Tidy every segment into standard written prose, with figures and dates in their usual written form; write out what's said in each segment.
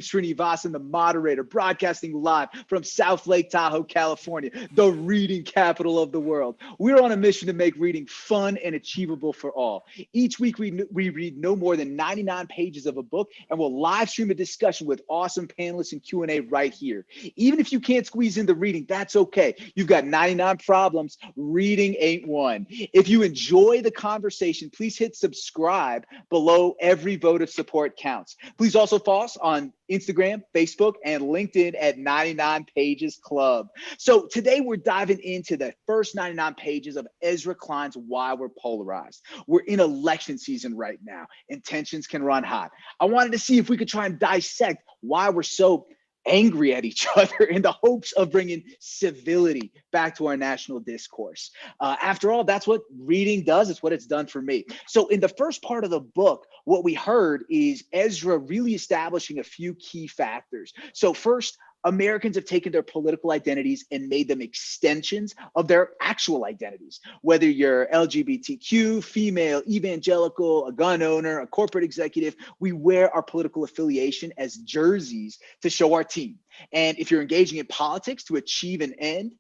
Srinivasan, the moderator, broadcasting live from South Lake Tahoe, California, the reading capital of the world. We're on a mission to make reading fun and achievable for all. Each week, we read no more than 99 pages of a book, and we'll live stream a discussion with awesome panelists and Q&A right here. Even if you can't squeeze in the reading, that's okay. You've got 99 problems. Reading ain't one. If you enjoy the conversation, please hit subscribe below. Every vote of support counts. Please also follow us on Instagram, Facebook, and LinkedIn at 99 Pages Club. So today we're diving into the first 99 pages of Ezra Klein's Why We're Polarized. We're in election season right now, and tensions can run hot. I wanted to see if we could try and dissect why we're so angry at each other in the hopes of bringing civility back to our national discourse. After all, that's what reading does. It's what it's done for me. So in the first part of the book, what we heard is Ezra really establishing a few key factors. So first, Americans have taken their political identities and made them extensions of their actual identities. Whether you're LGBTQ, female, evangelical, a gun owner, a corporate executive, we wear our political affiliation as jerseys to show our team. And if you're engaging in politics to achieve an end,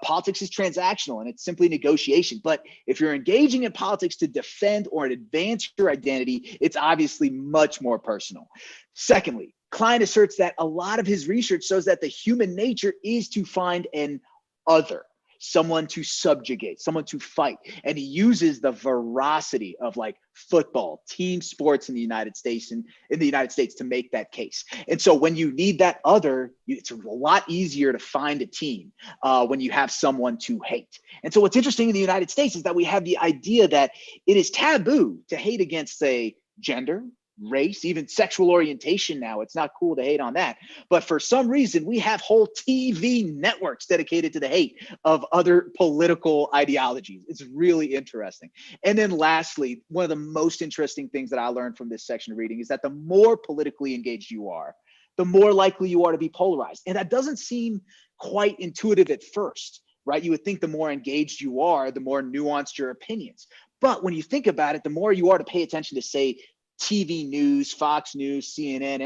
politics is transactional and it's simply negotiation. But if you're engaging in politics to defend or advance your identity, it's obviously much more personal. Secondly, Klein asserts that a lot of his research shows that the human nature is to find an other, someone to subjugate, someone to fight. And he uses the veracity of like football, team sports in the United States to make that case. And so when you need that other, it's a lot easier to find a team when you have someone to hate. And so what's interesting in the United States is that we have the idea that it is taboo to hate against, say, gender, race, even sexual orientation now. It's not cool to hate on that. But for some reason, we have whole TV networks dedicated to the hate of other political ideologies. It's really interesting. And then lastly, one of the most interesting things that I learned from this section of reading is that the more politically engaged you are, the more likely you are to be polarized. And that doesn't seem quite intuitive at first, right? You would think the more engaged you are, the more nuanced your opinions. But when you think about it, the more you are to pay attention to, say, TV news, Fox News, CNN,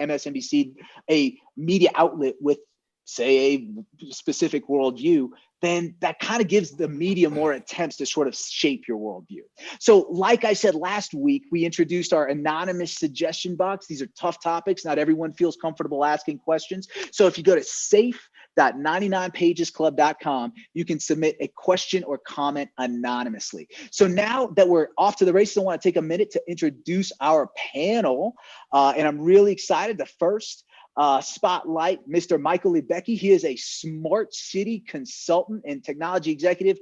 MSNBC, a media outlet with, say, a specific worldview, then that kind of gives the media more attempts to sort of shape your worldview. So like I said last week, we introduced our anonymous suggestion box. These are tough topics. Not everyone feels comfortable asking questions. So if you go to safe.99pagesclub.com, you can submit a question or comment anonymously. So now that we're off to the races, I want to take a minute to introduce our panel. And I'm really excited. The first spotlight, Mr. Michael Lebecki. He is a smart city consultant and technology executive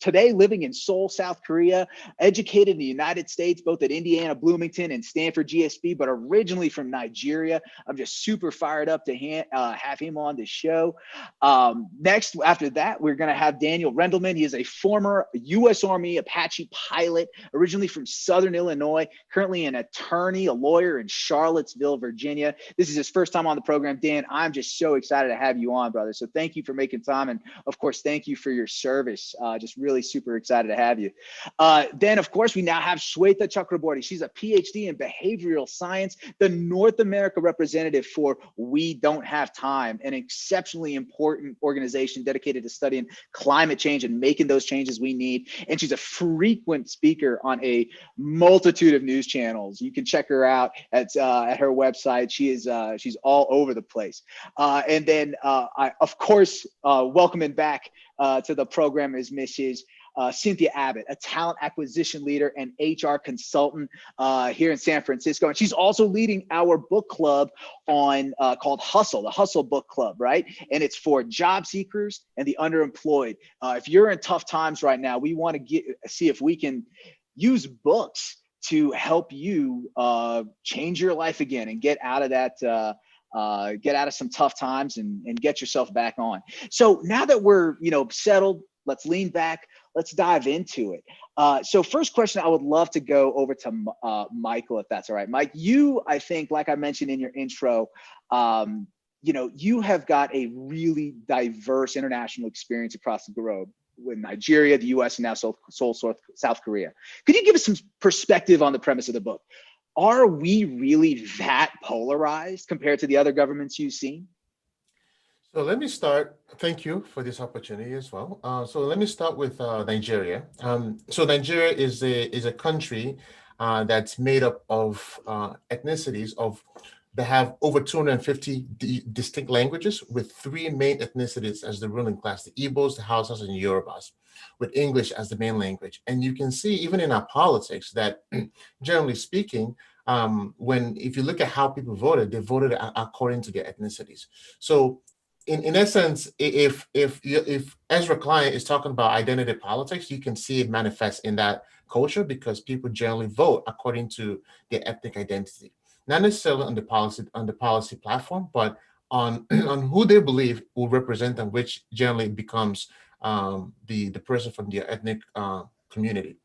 today living in Seoul, South Korea, educated in the United States, both at Indiana, Bloomington, and Stanford GSB, but originally from Nigeria. I'm just super fired up to have him on the show. Next, after that, we're going to have Daniel Rendelman. He is a former U.S. Army Apache pilot, originally from Southern Illinois, currently an attorney, a lawyer in Charlottesville, Virginia. This is his first time on the program. Dan, I'm just so excited to have you on, brother. So thank you for making time. And of course, thank you for your service. Just really super excited to have you. Then, of course, we now have Shweta Chakraborty. She's a PhD in behavioral science, the North America representative for We Don't Have Time, an exceptionally important organization dedicated to studying climate change and making those changes we need. And she's a frequent speaker on a multitude of news channels. You can check her out at her website. She's all over the place. And then I, of course, welcoming back to the program is Mrs. Cynthia Abbott, a talent acquisition leader and HR consultant here in San Francisco. And she's also leading our book club on called Hustle, the Hustle Book Club, right? And it's for job seekers and the underemployed. If you're in tough times right now, we want to see if we can use books to help you change your life again and get out of that, get out of some tough times and get yourself back on. So now that we're settled, let's lean back, let's dive into it. So first question, I would love to go over to Michael, if that's all right. Mike, you, I think, like I mentioned in your intro, you have got a really diverse international experience across the globe, with Nigeria, the US, and now Seoul, South Korea. Could you give us some perspective on the premise of the book? Are we really that polarized compared to the other governments you've seen? So let me start. Thank you for this opportunity as well. So let me start with Nigeria. So Nigeria is a country that's made up of ethnicities of that have over 250 distinct languages, with three main ethnicities as the ruling class: the Igbos, the Hausas, and the Yorubas, with English as the main language. And you can see even in our politics that, generally speaking, when if you look at how people voted, they voted according to their ethnicities. So in essence, if Ezra Klein is talking about identity politics, you can see it manifest in that culture because people generally vote according to their ethnic identity, not necessarily on the policy platform, but on on who they believe will represent them, which generally becomes the person from their ethnic community.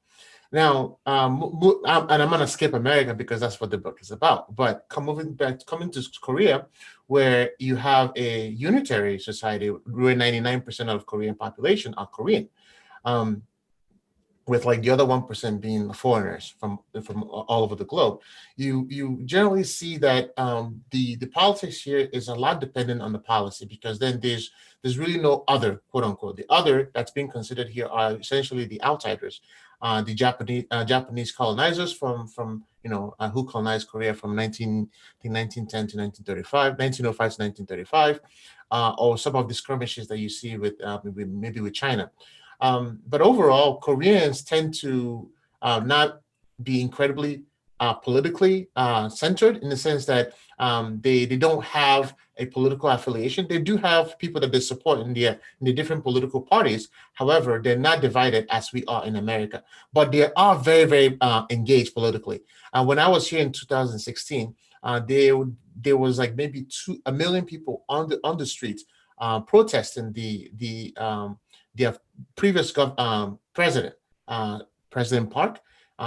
Now, and I'm going to skip America because that's what the book is about. But coming to Korea, where you have a unitary society where 99% of Korean population are Korean, um, with like the other 1% being foreigners from all over the globe, you generally see that the politics here is a lot dependent on the policy, because then there's really no other, quote unquote. The other that's being considered here are essentially the outsiders, the Japanese colonizers from who colonized Korea from 1910 to 1935, 1905 to 1935, or some of the skirmishes that you see with maybe with China. But overall, Koreans tend to not be incredibly politically centered, in the sense that they don't have a political affiliation. They do have people that they support in the different political parties. However, they're not divided as we are in America. But they are very, very engaged politically. When I was here in 2016, there was like maybe 1 million people on the streets protesting the previous president, President Park.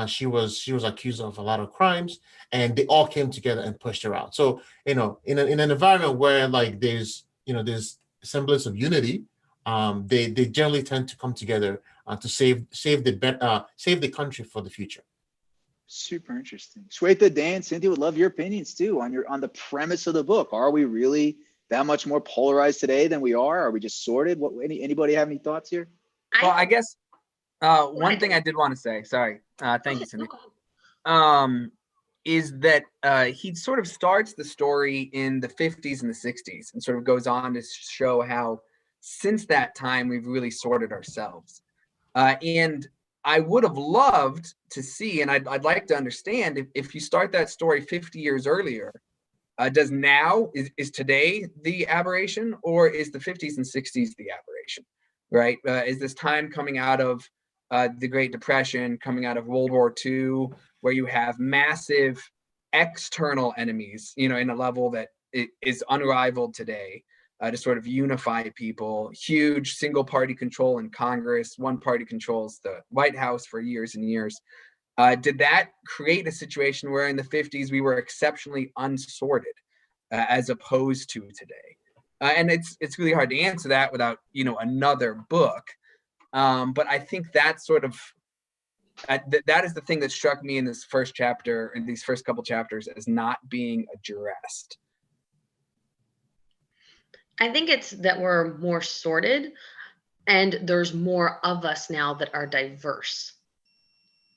She was accused of a lot of crimes, and they all came together and pushed her out. So in an environment where like there's semblance of unity, they generally tend to come together to save the country for the future. Super interesting. Shweta, Dan, Cynthia, would love your opinions too on the premise of the book. Are we really that much more polarized today than we are? Are we just sorted? Anybody have any thoughts here? Well, I guess one thing I did want to say, sorry, thank you, Cindy, is that he sort of starts the story in the 50s and the 60s and sort of goes on to show how since that time we've really sorted ourselves. And I would have loved to see, and I'd like to understand, if you start that story 50 years earlier, does now, is today the aberration, or is the 50s and 60s the aberration, right? Is this time coming out of the Great Depression, coming out of World War II, where you have massive external enemies, in a level that is unrivaled today, to sort of unify people, huge single party control in Congress, one party controls the White House for years and years. Did that create a situation where in the 50s we were exceptionally unsorted as opposed to today? And it's really hard to answer that without another book. But I think that's sort of that is the thing that struck me in this first chapter, in these first couple chapters, as not being addressed. I think it's that we're more sorted, and there's more of us now that are diverse.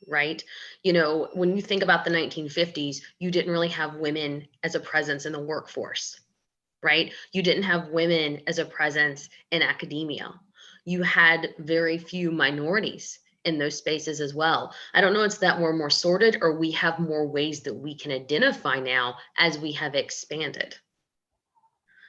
Right? When you think about the 1950s, you didn't really have women as a presence in the workforce, right? You didn't have women as a presence in academia. You had very few minorities in those spaces as well. I don't know, it's that we're more sorted, or we have more ways that we can identify now as we have expanded.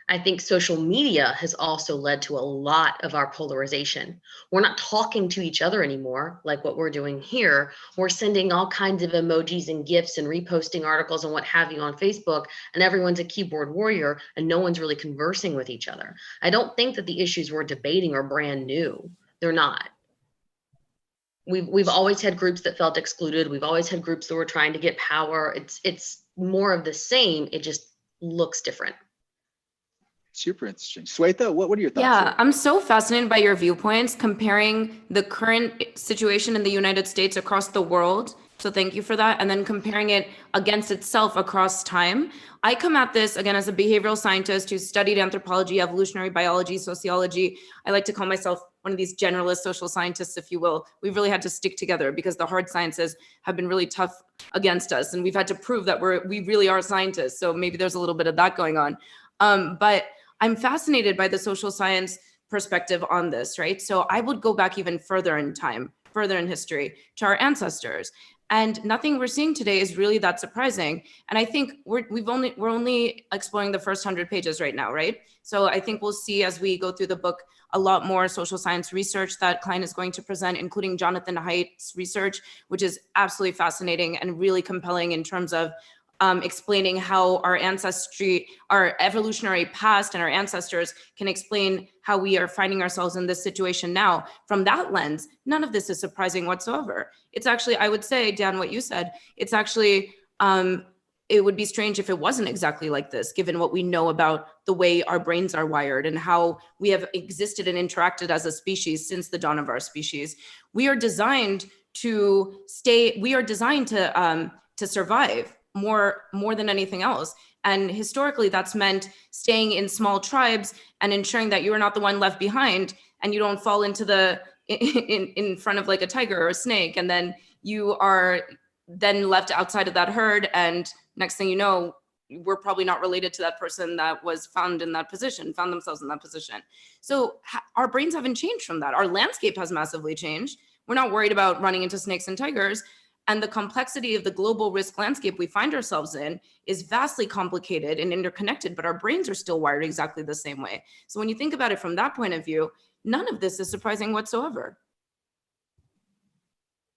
I think social media has also led to a lot of our polarization. We're not talking to each other anymore, like what we're doing here. We're sending all kinds of emojis and GIFs and reposting articles and what have you on Facebook, and everyone's a keyboard warrior and no one's really conversing with each other. I don't think that the issues we're debating are brand new. They're not. We've always had groups that felt excluded. We've always had groups that were trying to get power. It's more of the same. It just looks different. Super interesting. Swetha, what are your thoughts? Yeah, I'm so fascinated by your viewpoints, comparing the current situation in the United States across the world. So thank you for that. And then comparing it against itself across time. I come at this again as a behavioral scientist who studied anthropology, evolutionary biology, sociology. I like to call myself one of these generalist social scientists, if you will. We've really had to stick together because the hard sciences have been really tough against us. And we've had to prove that we really are scientists. So maybe there's a little bit of that going on. But I'm fascinated by the social science perspective on this, right? So I would go back even further in time, further in history, to our ancestors. And nothing we're seeing today is really that surprising. And I think we're only exploring the first 100 pages right now, right? So I think we'll see as we go through the book a lot more social science research that Klein is going to present, including Jonathan Haidt's research, which is absolutely fascinating and really compelling in terms of explaining how our ancestry, our evolutionary past and our ancestors can explain how we are finding ourselves in this situation now. From that lens, none of this is surprising whatsoever. It's actually, I would say, Dan, what you said, it's actually, it would be strange if it wasn't exactly like this, given what we know about the way our brains are wired and how we have existed and interacted as a species since the dawn of our species. We are designed to survive more than anything else. And historically, that's meant staying in small tribes and ensuring that you are not the one left behind and you don't fall into in front of like a tiger or a snake. And then you are then left outside of that herd. And next thing you know, we're probably not related to that person that was found themselves in that position. So our brains haven't changed from that. Our landscape has massively changed. We're not worried about running into snakes and tigers. And the complexity of the global risk landscape we find ourselves in is vastly complicated and interconnected, but our brains are still wired exactly the same way. So when you think about it from that point of view, none of this is surprising whatsoever.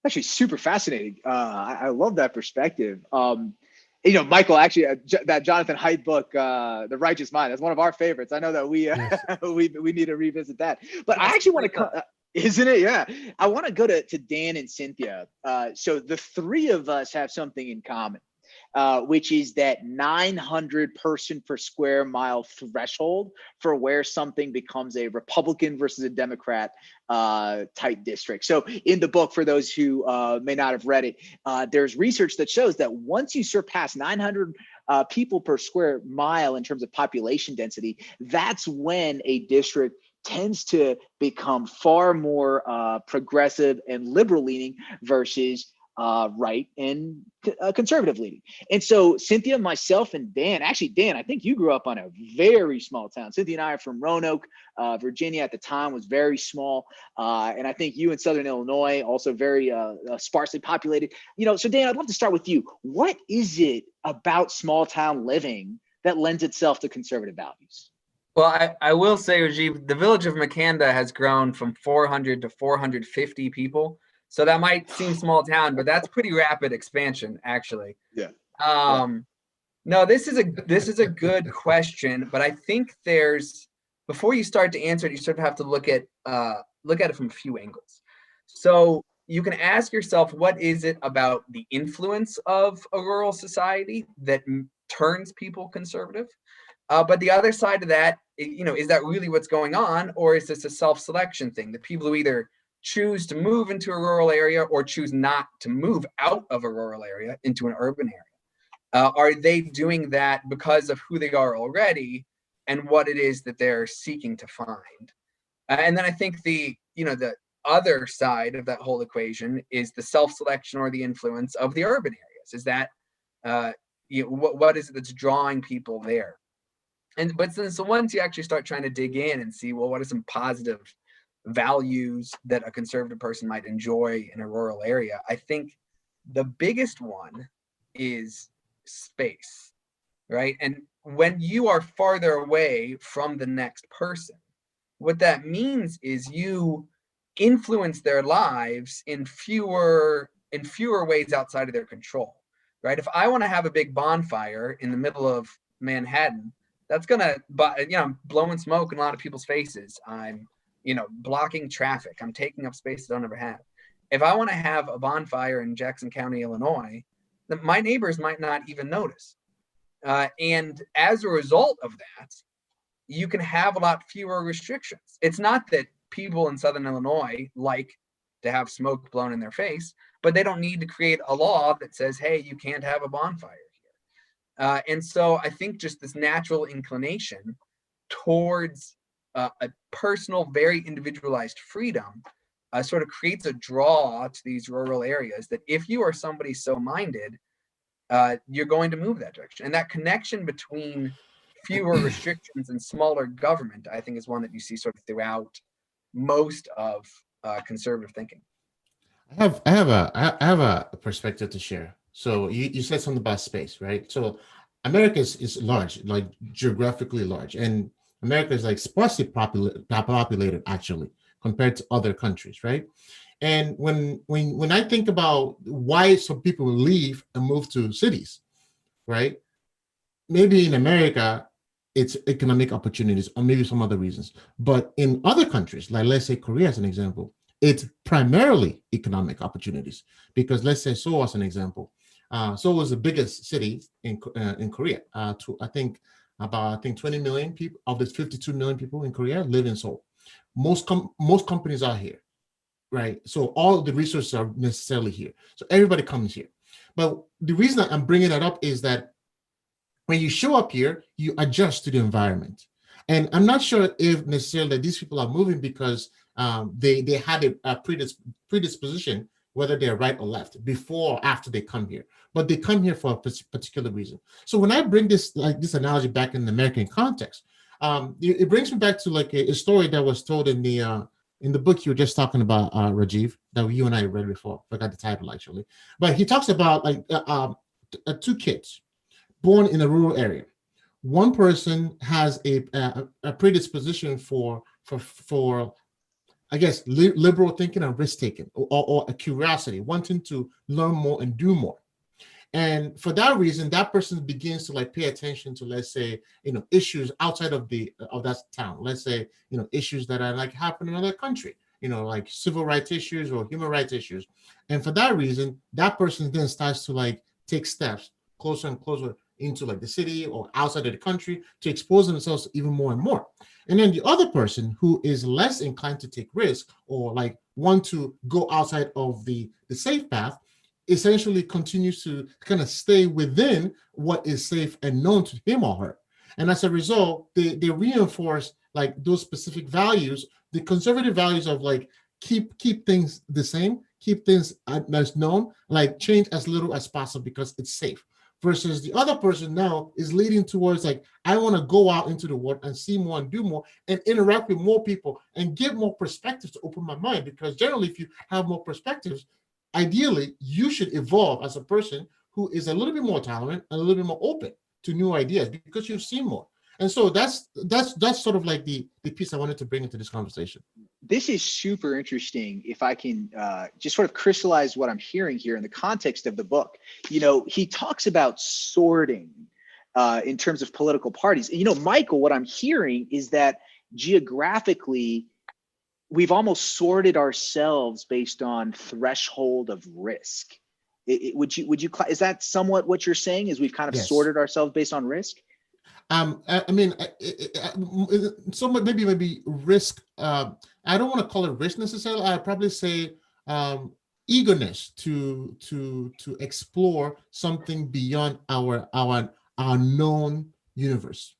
Actually, super fascinating. I love that perspective. Michael, actually, that Jonathan Haidt book, The Righteous Mind, that's one of our favorites. I know that we we need to revisit that. But I actually want to isn't it? Yeah. I want to go to Dan and Cynthia. So the three of us have something in common, which is that 900 person per square mile threshold for where something becomes a Republican versus a Democrat type district. So in the book, for those who may not have read it, there's research that shows that once you surpass 900 people per square mile in terms of population density, that's when a district tends to become far more progressive and liberal leaning versus right and conservative leaning. And so Cynthia, myself, and Dan, actually, Dan, I think you grew up on a very small town. Cynthia and I are from Roanoke, Virginia at the time, was very small. And I think you in Southern Illinois, also very sparsely populated. So Dan, I'd love to start with you. What is it about small town living that lends itself to conservative values? Well, I will say, Rajiv, the village of Makanda has grown from 400 to 450 people. So that might seem small town, but that's pretty rapid expansion, actually. Yeah. No, this is a good question, but I think before you start to answer it, you sort of have to look at it from a few angles. So you can ask yourself, what is it about the influence of a rural society that turns people conservative? But the other side of that, is that really what's going on, or is this a self-selection thing? The people who either choose to move into a rural area or choose not to move out of a rural area into an urban area, are they doing that because of who they are already and what it is that they're seeking to find? And then I think the other side of that whole equation is the self-selection or the influence of the urban areas. Is that what is it that's drawing people there? So once you actually start trying to dig in and see, well, what are some positive values that a conservative person might enjoy in a rural area, I think the biggest one is space, right? And when you are farther away from the next person, what that means is you influence their lives in fewer ways outside of their control, right? If I want to have a big bonfire in the middle of Manhattan, that's gonna, blowing smoke in a lot of people's faces. I'm, blocking traffic. I'm taking up space I don't ever have. If I want to have a bonfire in Jackson County, Illinois, then my neighbors might not even notice. And as a result of that, you can have a lot fewer restrictions. It's not that people in Southern Illinois like to have smoke blown in their face, but they don't need to create a law that says, hey, you can't have a bonfire here. And so I think just this natural inclination towards a personal, very individualized freedom sort of creates a draw to these rural areas that if you are somebody so minded, you're going to move that direction. And that connection between fewer restrictions and smaller government, I think, is one that you see sort of throughout most of conservative thinking. I have a perspective to share. So you said something about space, right? So America is large, like geographically large, and America is like sparsely populated actually compared to other countries, right? And when I think about why some people leave and move to cities, right? Maybe in America it's economic opportunities or maybe some other reasons, but in other countries, like let's say Korea as an example, it's primarily economic opportunities because let's say Seoul as an example. Seoul was the biggest city in Korea. I think 20 million people of the 52 million people in Korea live in Seoul. Most companies are here, right? So all the resources are necessarily here. So everybody comes here. But the reason that I'm bringing that up is that when you show up here, you adjust to the environment. And I'm not sure if necessarily these people are moving because they had a predisposition, whether they're right or left, before or after they come here. But they come here for a particular reason. So when I bring this analogy back in the American context, it brings me back to like a story that was told in the book you were just talking about, Rajiv, that you and I read before. Forgot the title actually, but he talks about like two kids born in a rural area. One person has a predisposition for I guess liberal thinking and risk taking, or a curiosity, wanting to learn more and do more. And for that reason, that person begins to like pay attention to, let's say, issues outside of that town. Let's say, issues that are like happening in another country, like civil rights issues or human rights issues. And for that reason, that person then starts to like take steps closer and closer into like the city or outside of the country to expose themselves even more and more. And then the other person who is less inclined to take risks or like want to go outside of the safe path essentially continues to kind of stay within what is safe and known to him or her. And as a result, they reinforce like those specific values, the conservative values of like keep things the same, keep things as known, like change as little as possible because it's safe. Versus the other person now is leading towards like, I want to go out into the world and see more and do more and interact with more people and get more perspectives to open my mind. Because generally, if you have more perspectives, ideally, you should evolve as a person who is a little bit more tolerant and a little bit more open to new ideas because you've seen more. And so that's sort of like the piece I wanted to bring into this conversation. This is super interesting. If I can just sort of crystallize what I'm hearing here in the context of the book, he talks about sorting in terms of political parties. And, Michael, what I'm hearing is that geographically, we've almost sorted ourselves based on threshold of risk. Would you is that somewhat what you're saying? Is we've kind of sorted ourselves based on risk? I mean, somewhat maybe risk. I don't want to call it risk necessarily. I'd probably say eagerness to explore something beyond our known universe.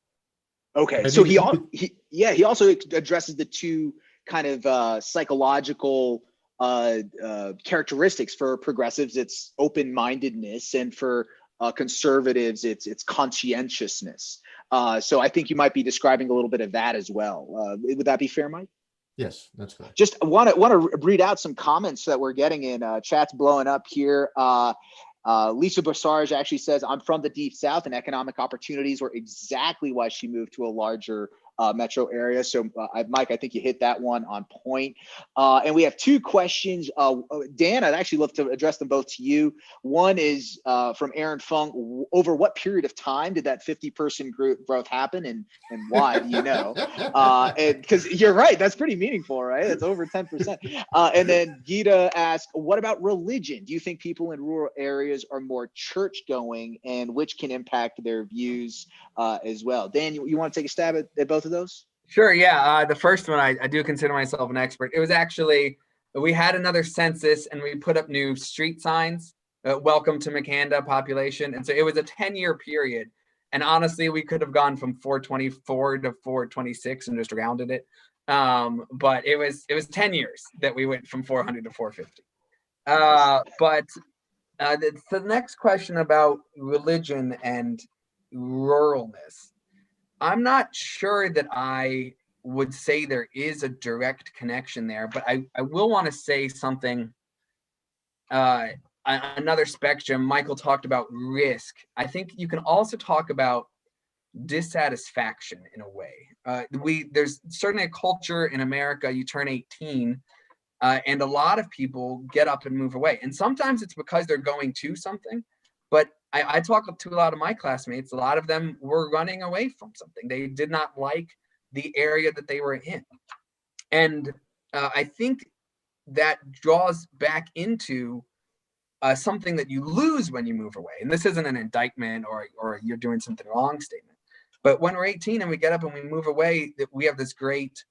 Okay, so he also addresses the two kind of psychological characteristics. For progressives, it's open-mindedness, and for conservatives, it's conscientiousness. So I think you might be describing a little bit of that as well. Would that be fair, Mike? Yes, that's correct. Just want to read out some comments that we're getting in. Chat's blowing up here. Lisa Bassarge actually says, I'm from the Deep South, and economic opportunities were exactly why she moved to a larger metro area. So Mike, I think you hit that one on point. And we have two questions. Dan, I'd actually love to address them both to you. One is from Aaron Fung. Over what period of time did that 50-person growth happen, and why, do you know? And because you're right, that's pretty meaningful, right? That's over 10%. And then Gita asked, what about religion? Do you think people in rural areas are more church going, and which can impact their views as well? Dan, you want to take a stab at both of of those? Sure, yeah. The first one, I do consider myself an expert. It was actually, we had another census and we put up new street signs, welcome to Makanda population. And so it was a 10-year period. And honestly, we could have gone from 424 to 426 and just rounded it. But it was 10 years that we went from 400 to 450. The next question about religion and ruralness, I'm not sure that I would say there is a direct connection there, but I will want to say something, another spectrum. Michael talked about risk. I think you can also talk about dissatisfaction in a way. There's certainly a culture in America, you turn 18, and a lot of people get up and move away. And sometimes it's because they're going to something, but I talk to a lot of my classmates, a lot of them were running away from something. They did not like the area that they were in. And I think that draws back into something that you lose when you move away. And this isn't an indictment or you're doing something wrong statement. But when we're 18 and we get up and we move away, that we have this great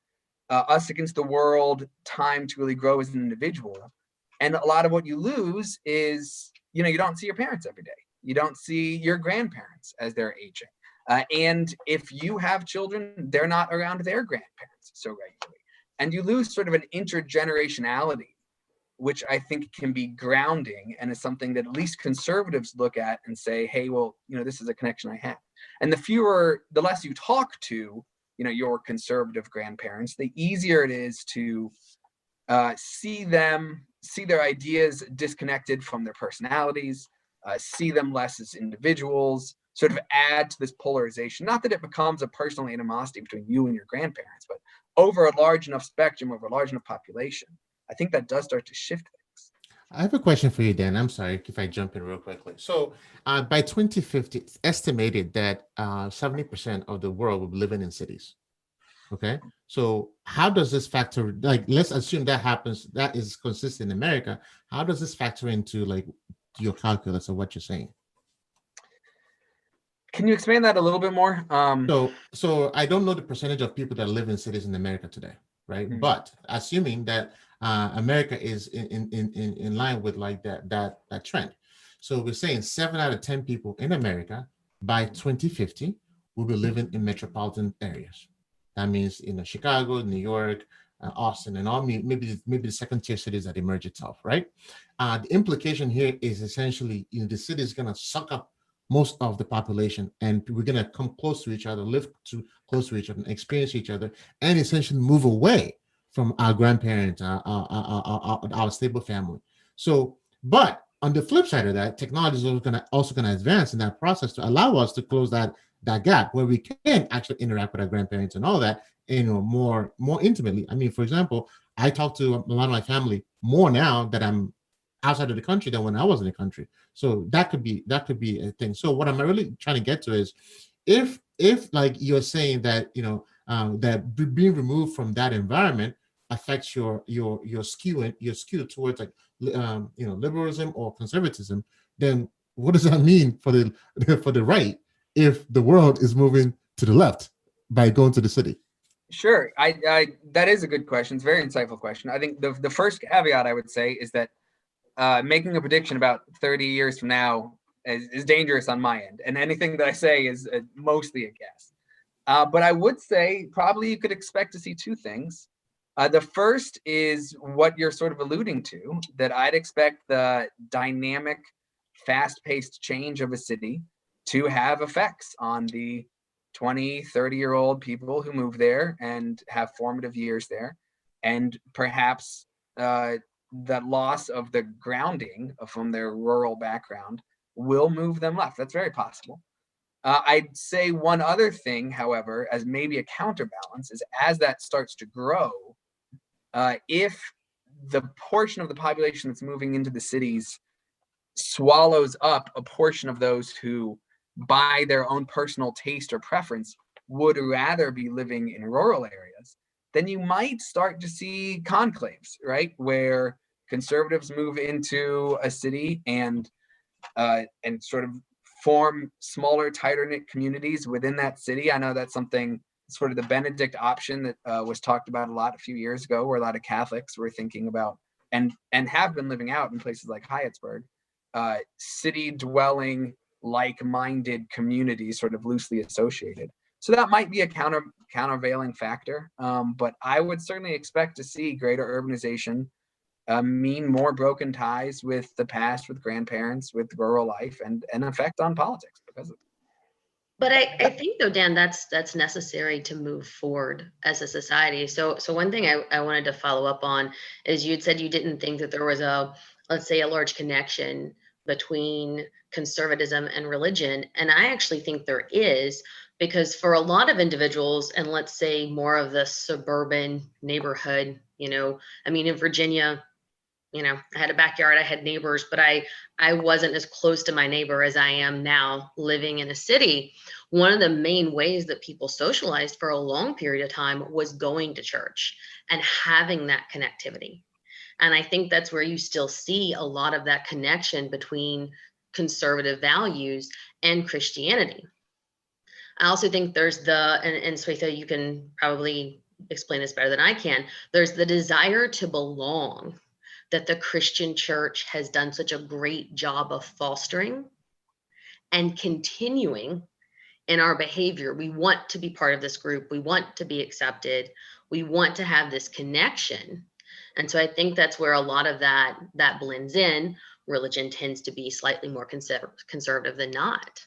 us against the world time to really grow as an individual. And a lot of what you lose is, you don't see your parents every day. You don't see your grandparents as they're aging. And if you have children, they're not around their grandparents so regularly. And you lose sort of an intergenerationality, which I think can be grounding and is something that at least conservatives look at and say, hey, well, this is a connection I have. And the less you talk to, your conservative grandparents, the easier it is to see their ideas disconnected from their personalities, see them less as individuals, sort of add to this polarization. Not that it becomes a personal animosity between you and your grandparents, but over a large enough spectrum, over a large enough population, I think that does start to shift things. I have a question for you, Dan. I'm sorry if I jump in real quickly. So by 2050, it's estimated that 70% of the world will be living in cities. Okay. So how does this factor, let's assume that happens, that is consistent in America. How does this factor into your calculus of what you're saying? Can you explain that a little bit more? So I don't know the percentage of people that live in cities in America today, right? Mm-hmm. But assuming that America is in line with that trend. So we're saying 7 out of 10 people in America by 2050 will be living in metropolitan areas. That means Chicago, New York, Austin, and all maybe the second tier cities that emerge itself, right? The implication here is essentially the city is going to suck up most of the population, and we're going to come close to each other, live close to each other, and experience each other, and essentially move away from our grandparents, our stable family. So, but on the flip side of that, technology is also going to advance in that process to allow us to close that gap where we can actually interact with our grandparents and all that, more intimately. I mean, for example, I talk to a lot of my family more now that I'm outside of the country than when I was in the country. So that could be a thing. So what I'm really trying to get to is, if like you're saying that that being removed from that environment affects your skew towards liberalism or conservatism, then what does that mean for the right if the world is moving to the left by going to the city? Sure, I that is a good question. It's a very insightful question. I think the first caveat I would say is that making a prediction about 30 years from now is dangerous on my end, and anything that I say is mostly a guess. But I would say probably you could expect to see two things. The first is what you're sort of alluding to, that I'd expect the dynamic, fast-paced change of a city to have effects on the 20, 30-year-old people who move there and have formative years there, and perhaps the loss of the grounding from their rural background will move them left. That's very possible. I'd say one other thing, however, as maybe a counterbalance, is as that starts to grow, if the portion of the population that's moving into the cities swallows up a portion of those who, by their own personal taste or preference, would rather be living in rural areas, then you might start to see conclaves, right? Where conservatives move into a city and sort of form smaller, tighter knit communities within that city. I know that's something sort of the Benedict option that was talked about a lot a few years ago, where a lot of Catholics were thinking about and have been living out in places like Hyattsburg, city dwelling, like-minded communities sort of loosely associated. So that might be a countervailing factor, but I would certainly expect to see greater urbanization mean more broken ties with the past, with grandparents, with rural life, and an effect on politics because of it. But I think though, Dan, that's necessary to move forward as a society. So one thing I wanted to follow up on is you'd said you didn't think that there was let's say a large connection between conservatism and religion. And I actually think there is, because for a lot of individuals, and let's say more of the suburban neighborhood, I mean, in Virginia, I had a backyard, I had neighbors, but I wasn't as close to my neighbor as I am now living in a city. One of the main ways that people socialized for a long period of time was going to church and having that connectivity. And I think that's where you still see a lot of that connection between conservative values and Christianity. I also think there's and Swetha, you can probably explain this better than I can. There's the desire to belong that the Christian church has done such a great job of fostering and continuing in our behavior. We want to be part of this group. We want to be accepted. We want to have this connection. And so I think that's where a lot of that blends in. Religion tends to be slightly more conservative than not.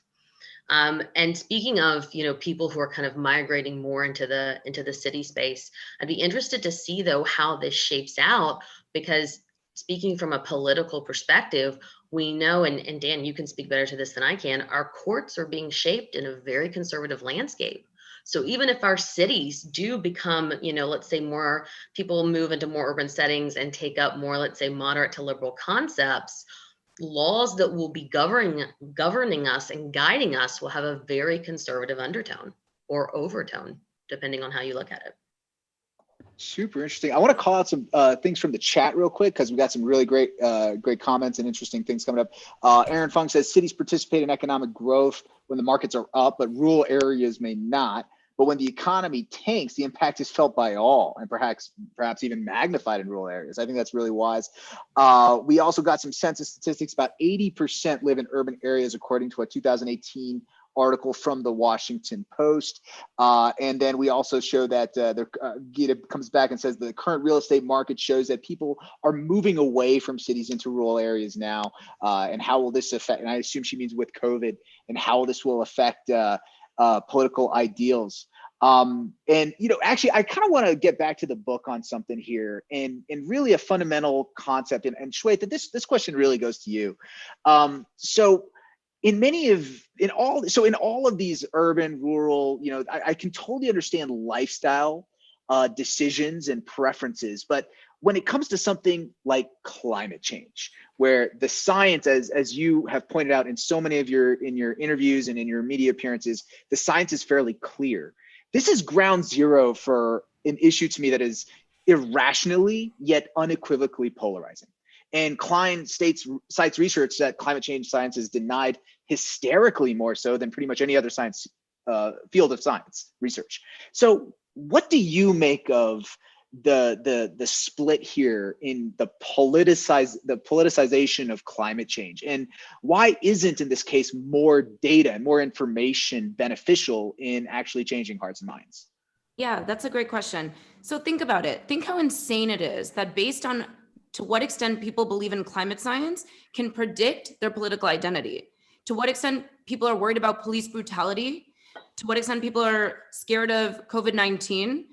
And speaking of, people who are kind of migrating more into the city space, I'd be interested to see though how this shapes out, because speaking from a political perspective, we know, and Dan, you can speak better to this than I can, our courts are being shaped in a very conservative landscape. So even if our cities do become, let's say more people move into more urban settings and take up more, let's say, moderate to liberal concepts, laws that will be governing us and guiding us will have a very conservative undertone or overtone, depending on how you look at it. Super interesting. I want to call out some things from the chat real quick, because we got some really great comments and interesting things coming up. Aaron Fung says cities participate in economic growth when the markets are up, but rural areas may not. But when the economy tanks, the impact is felt by all, and perhaps even magnified in rural areas. I think that's really wise. We also got some census statistics. About 80% live in urban areas, according to a 2018 article from the Washington Post. And then we also show that Gita comes back and says the current real estate market shows that people are moving away from cities into rural areas now. And how will this affect, and I assume she means with COVID, and how this will affect political ideals. Actually, I kind of want to get back to the book on something here, and really a fundamental concept. And Shweta, this question really goes to you. So in all of these urban, rural, I can totally understand lifestyle decisions and preferences, but when it comes to something like climate change, where the science, as you have pointed out in so many of your interviews and in your media appearances, the science is fairly clear. This is ground zero for an issue to me that is irrationally yet unequivocally polarizing. And Klein cites research that climate change science is denied hysterically more so than pretty much any other science field of science research. So what do you make of the split here in the politicization of climate change, and why isn't in this case more data and more information beneficial in actually changing hearts and minds? Yeah, that's a great question. So think about it. Think how insane it is that based on to what extent people believe in climate science can predict their political identity, to what extent people are worried about police brutality, to what extent people are scared of COVID-19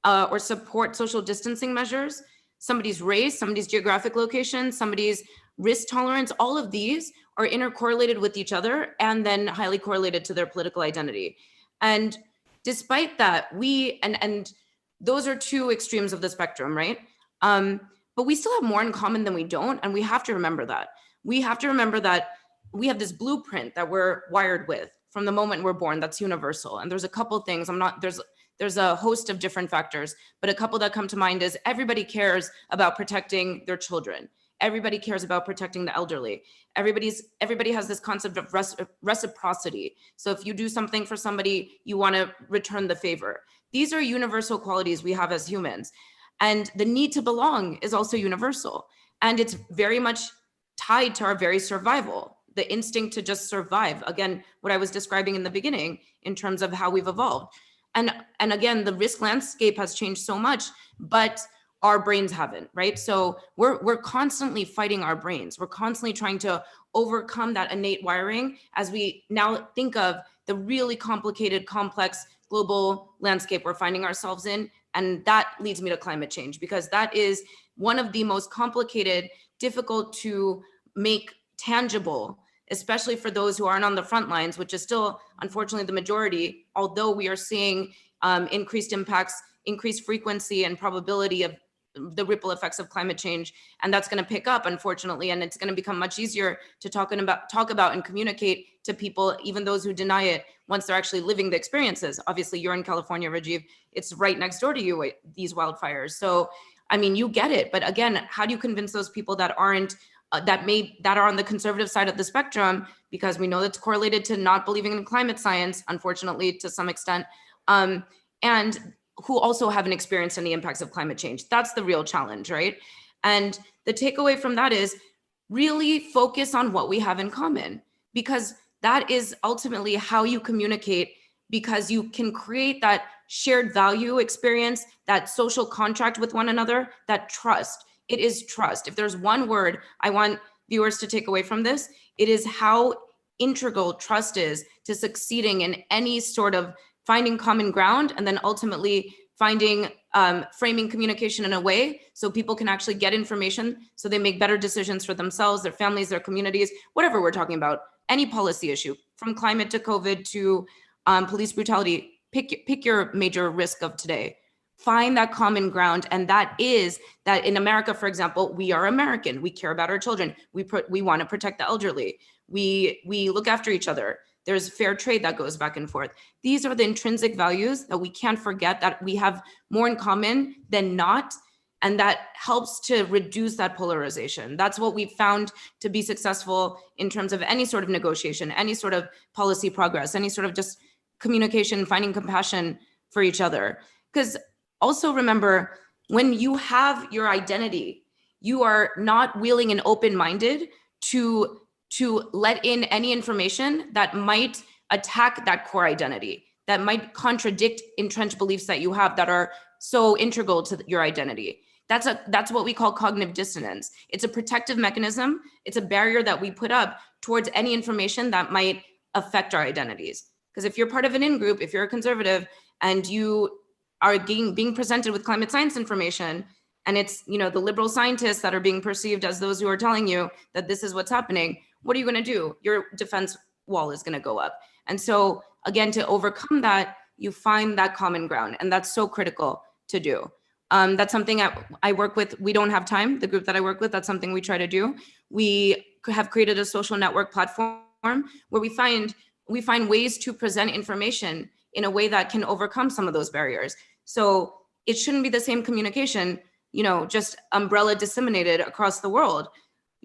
or support social distancing measures, somebody's race, somebody's geographic location, somebody's risk tolerance. All of these are intercorrelated with each other and then highly correlated to their political identity. And despite that, and those are two extremes of the spectrum, right? But we still have more in common than we don't. And we have to remember that. We have to remember that we have this blueprint that we're wired with from the moment we're born. That's universal. And there's a couple things, there's a host of different factors, but a couple that come to mind is everybody cares about protecting their children. everybody cares about protecting the elderly. Everybody has this concept of reciprocity. So if you do something for somebody, you want to return the favor. These are universal qualities we have as humans. And the need to belong is also universal. And it's very much tied to our very survival, the instinct to just survive. Again, what I was describing in the beginning in terms of how we've evolved. And again, the risk landscape has changed so much, but our brains haven't, right? So we're constantly fighting our brains. We're constantly trying to overcome that innate wiring as we now think of the really complicated, complex global landscape we're finding ourselves in. And that leads me to climate change, because that is one of the most complicated, difficult to make tangible, especially for those who aren't on the front lines, which is still, unfortunately, the majority, although we are seeing increased impacts, increased frequency and probability of the ripple effects of climate change. And that's going to pick up, unfortunately, and it's going to become much easier to talk about and communicate to people, even those who deny it, once they're actually living the experiences. Obviously, you're in California, Rajiv. It's right next door to you, these wildfires. So, I mean, you get it. But again, how do you convince those people that aren't, that are on the conservative side of the spectrum, because we know that's correlated to not believing in climate science, unfortunately, to some extent, and who also haven't experienced any impacts of climate change? That's the real challenge, right? And the takeaway from that is really focus on what we have in common, because that is ultimately how you communicate, because you can create that shared value experience, that social contract with one another, that trust. It is trust. If there's one word I want viewers to take away from this, it is how integral trust is to succeeding in any sort of finding common ground, and then ultimately finding, framing communication in a way so people can actually get information so they make better decisions for themselves, their families, their communities, whatever we're talking about, any policy issue, from climate to COVID to police brutality. Pick your major risk of today. Find that common ground, and that is that in America, for example, we are American. We care about our children. We want to protect the elderly. We look after each other. There's fair trade that goes back and forth. These are the intrinsic values that we can't forget, that we have more in common than not. And that helps to reduce that polarization. That's what we've found to be successful in terms of any sort of negotiation, any sort of policy progress, any sort of just communication, finding compassion for each other. Because also remember, when you have your identity, you are not willing and open-minded to let in any information that might attack that core identity, that might contradict entrenched beliefs that you have that are so integral to your identity. That's what we call cognitive dissonance. It's a protective mechanism. It's a barrier that we put up towards any information that might affect our identities. Because if you're part of an in-group, if you're a conservative and you are being presented with climate science information, and it's, the liberal scientists that are being perceived as those who are telling you that this is what's happening, what are you going to do? Your defense wall is going to go up. And so again, to overcome that, you find that common ground, and that's so critical to do. That's something I work with. We Don't Have Time, the group that I work with, that's something we try to do. We have created a social network platform where we find ways to present information in a way that can overcome some of those barriers. So it shouldn't be the same communication, just umbrella disseminated across the world.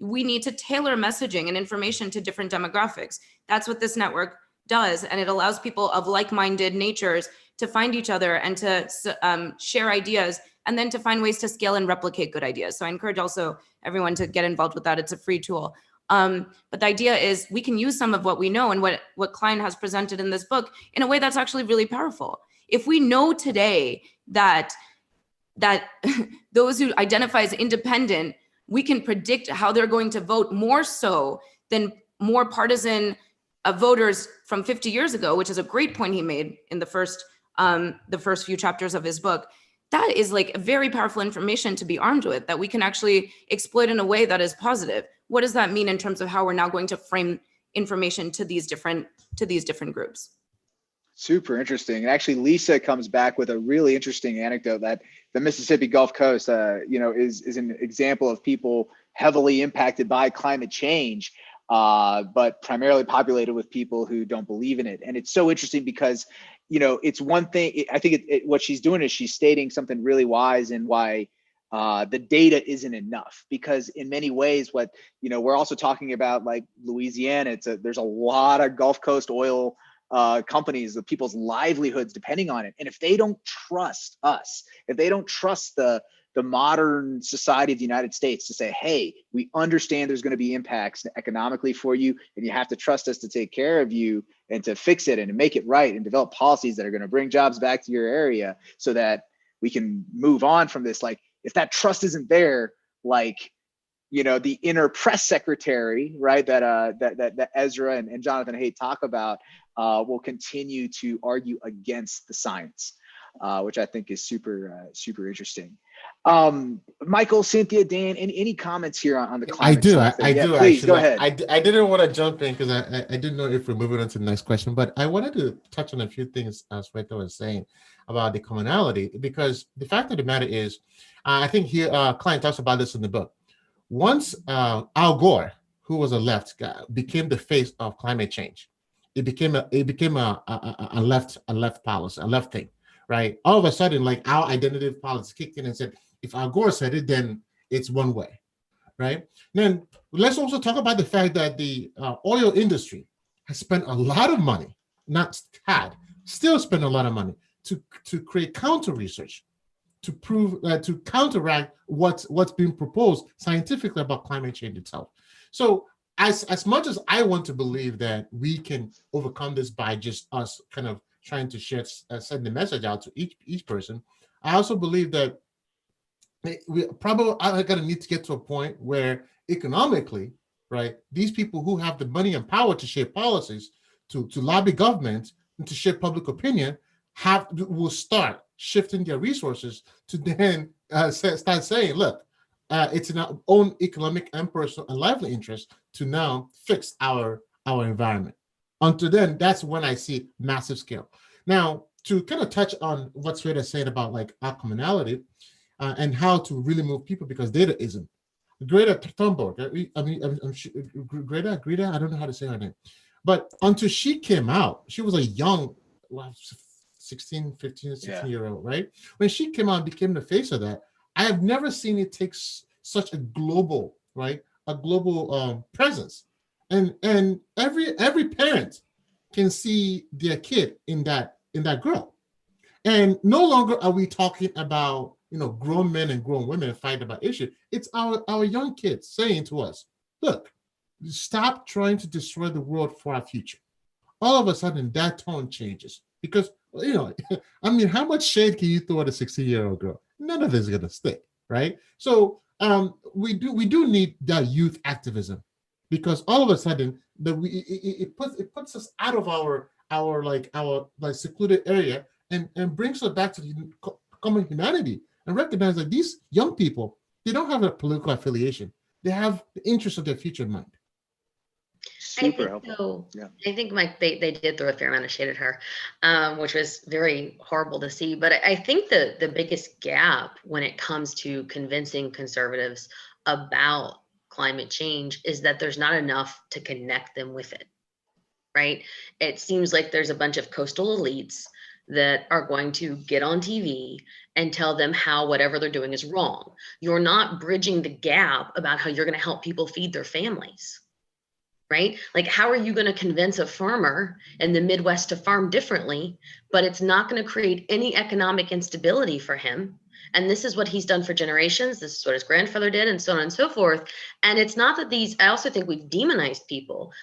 We need to tailor messaging and information to different demographics. That's what this network does. And it allows people of like-minded natures to find each other and to share ideas, and then to find ways to scale and replicate good ideas. So I encourage also everyone to get involved with that. It's a free tool. But the idea is we can use some of what we know and what Klein has presented in this book in a way that's actually really powerful. If we know today that those who identify as independent, we can predict how they're going to vote more so than more partisan voters from 50 years ago, which is a great point he made in the first few chapters of his book. That is like very powerful information to be armed with, that we can actually exploit in a way that is positive. What does that mean in terms of how we're now going to frame information to these different groups? Super interesting. And actually, Lisa comes back with a really interesting anecdote that the Mississippi Gulf Coast, is an example of people heavily impacted by climate change, but primarily populated with people who don't believe in it. And it's so interesting because, it's one thing. I think what she's doing is she's stating something really wise, and why the data isn't enough, because in many ways, what, we're also talking about, like Louisiana, there's a lot of Gulf Coast oil companies, the people's livelihoods depending on it. And if they don't trust us, if they don't trust the modern society of the United States to say, hey, we understand there's going to be impacts economically for you, and you have to trust us to take care of you and to fix it and to make it right and develop policies that are going to bring jobs back to your area so that we can move on from this. Like, if that trust isn't there, like, the inner press secretary, right, that Ezra and Jonathan Haidt talk about, will continue to argue against the science, which I think is super interesting. Michael, Cynthia, Dan, any comments here on the climate? I do. Please Actually, go ahead. I didn't want to jump in because I didn't know if we're moving on to the next question, but I wanted to touch on a few things Sweta was saying about the commonality, because the fact of the matter is, I think here Klein talks about this in the book. Once Al Gore, who was a left guy, became the face of climate change, it became a left policy, a left thing, right? All of a sudden, like, our identity politics kicked in and said, if Al Gore said it, then it's one way, right? Then let's also talk about the fact that the oil industry has spent a lot of money, still spend a lot of money to create counter research to prove to counteract what's being proposed scientifically about climate change itself. So as much as I want to believe that we can overcome this by just us kind of trying to send the message out to each person, I also believe that we probably are going to need to get to a point where economically, right, these people who have the money and power to shape policies, to lobby government, and to shape public opinion, will start shifting their resources to then start saying, look, it's in our own economic and personal and lively interest to now fix our environment. Until then, that's when I see massive scale. Now, to kind of touch on what Sweta saying about like our commonality and how to really move people, because data isn't. Greta Thunberg, Greta, I don't know how to say her name, but until she came out, she was a young, 15, 16-year-old, right? When she came out and became the face of that, I have never seen it take such a global, right? A global presence. And every parent can see their kid in that girl. And no longer are we talking about, grown men and grown women fighting about issues. It's our young kids saying to us, look, stop trying to destroy the world for our future. All of a sudden, that tone changes because, I mean, how much shade can you throw at a 16-year-old girl? None of it is going to stick, right? So we do need that youth activism, because all of a sudden it puts us out of our secluded area and brings us back to the common humanity, and recognize that these young people, they don't have a political affiliation. They have the interest of their future in mind. Super helpful. So. Yeah. I think, Mike, they did throw a fair amount of shade at her, which was very horrible to see. But I think the biggest gap when it comes to convincing conservatives about climate change is that there's not enough to connect them with it, right? It seems like there's a bunch of coastal elites that are going to get on TV and tell them how whatever they're doing is wrong. You're not bridging the gap about how you're going to help people feed their families, right? Like, how are you going to convince a farmer in the Midwest to farm differently, but it's not going to create any economic instability for him? And this is what he's done for generations. This is what his grandfather did, and so on and so forth. And it's not that I also think we've demonized people.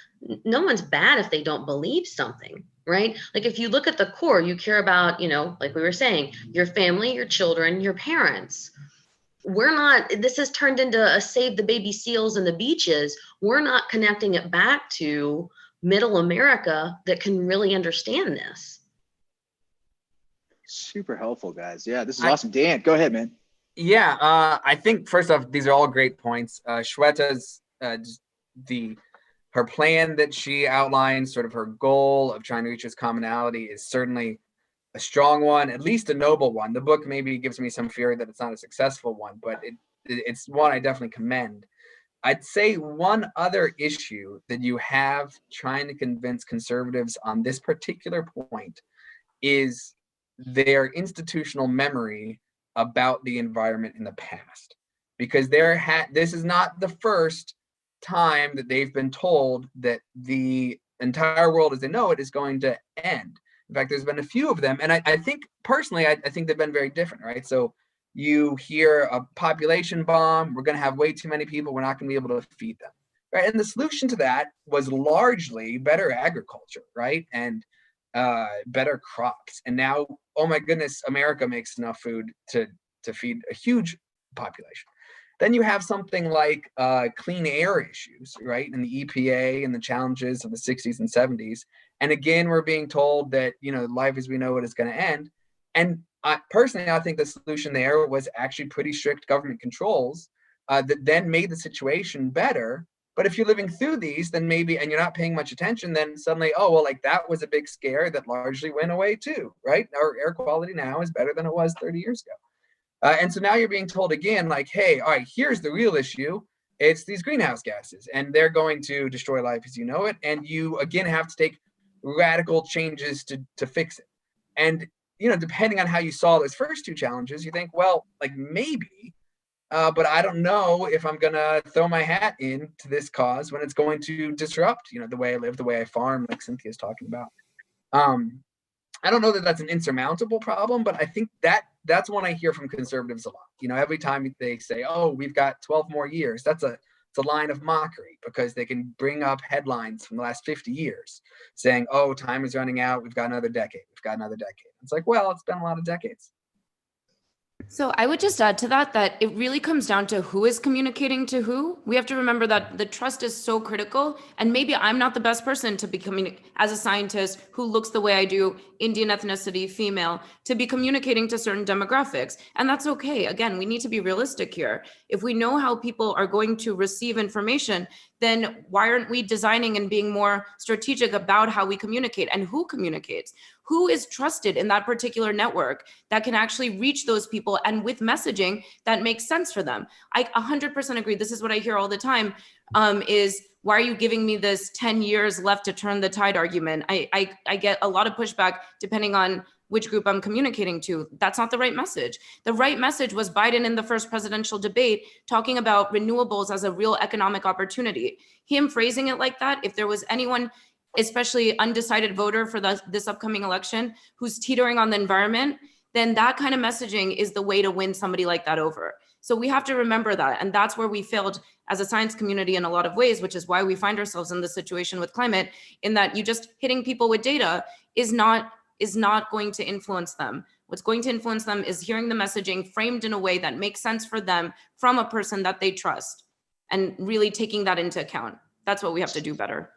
No one's bad if they don't believe something, right? Like, if you look at the core, you care about, like we were saying, your family, your children, your parents. This has turned into a save the baby seals and the beaches. We're not connecting it back to middle America that can really understand this. Super helpful, guys. Yeah, this is awesome. Dan, go ahead, man. Yeah, I think first off, these are all great points. Shweta's her plan that she outlined, sort of her goal of trying to reach this commonality, is certainly a strong one, at least a noble one. The book maybe gives me some fear that it's not a successful one, but it's one I definitely commend. I'd say one other issue that you have trying to convince conservatives on this particular point is their institutional memory about the environment in the past, because this is not the first time that they've been told that the entire world as they know it is going to end. In fact, there's been a few of them, and I think personally, I think they've been very different, right? So you hear a population bomb, we're going to have way too many people, we're not going to be able to feed them, right? And the solution to that was largely better agriculture, right? And better crops. And now, oh my goodness, America makes enough food to feed a huge population. Then you have something like clean air issues, right? And the EPA and the challenges of the 60s and 70s. And again, we're being told that, life as we know it is going to end. And personally, I think the solution there was actually pretty strict government controls that then made the situation better. But if you're living through these, then maybe, and you're not paying much attention, then suddenly, oh, well, like that was a big scare that largely went away too, right? Our air quality now is better than it was 30 years ago. And so now you're being told again, like, hey, all right, here's the real issue. It's these greenhouse gases, and they're going to destroy life as you know it. And you, again, have to take radical changes to fix it. And, depending on how you saw those first two challenges, you think, well, like maybe, but I don't know if I'm going to throw my hat into this cause when it's going to disrupt, the way I live, the way I farm, like Cynthia's talking about. I don't know that that's an insurmountable problem, but I think that's one I hear from conservatives a lot. Every time they say, oh, we've got 12 more years, it's a line of mockery, because they can bring up headlines from the last 50 years saying, oh, time is running out. We've got another decade. It's like, well, it's been a lot of decades. So I would just add to that it really comes down to who is communicating to who. We have to remember that the trust is so critical, and maybe I'm not the best person to be as a scientist who looks the way I do, Indian ethnicity, female, to be communicating to certain demographics. And that's okay. Again, we need to be realistic here. If we know how people are going to receive information, then why aren't we designing and being more strategic about how we communicate and who communicates? Who is trusted in that particular network that can actually reach those people and with messaging that makes sense for them? I 100% agree. This is what I hear all the time, is why are you giving me this 10 years left to turn the tide argument? I get a lot of pushback depending on which group I'm communicating to. That's not the right message. The right message was Biden in the first presidential debate talking about renewables as a real economic opportunity. Him phrasing it like that, if there was anyone, especially undecided voter for this upcoming election, who's teetering on the environment, then that kind of messaging is the way to win somebody like that over. So we have to remember that. And that's where we failed as a science community in a lot of ways, which is why we find ourselves in this situation with climate, in that you just hitting people with data is not going to influence them. What's going to influence them is hearing the messaging framed in a way that makes sense for them from a person that they trust, and really taking that into account. That's what we have to do better.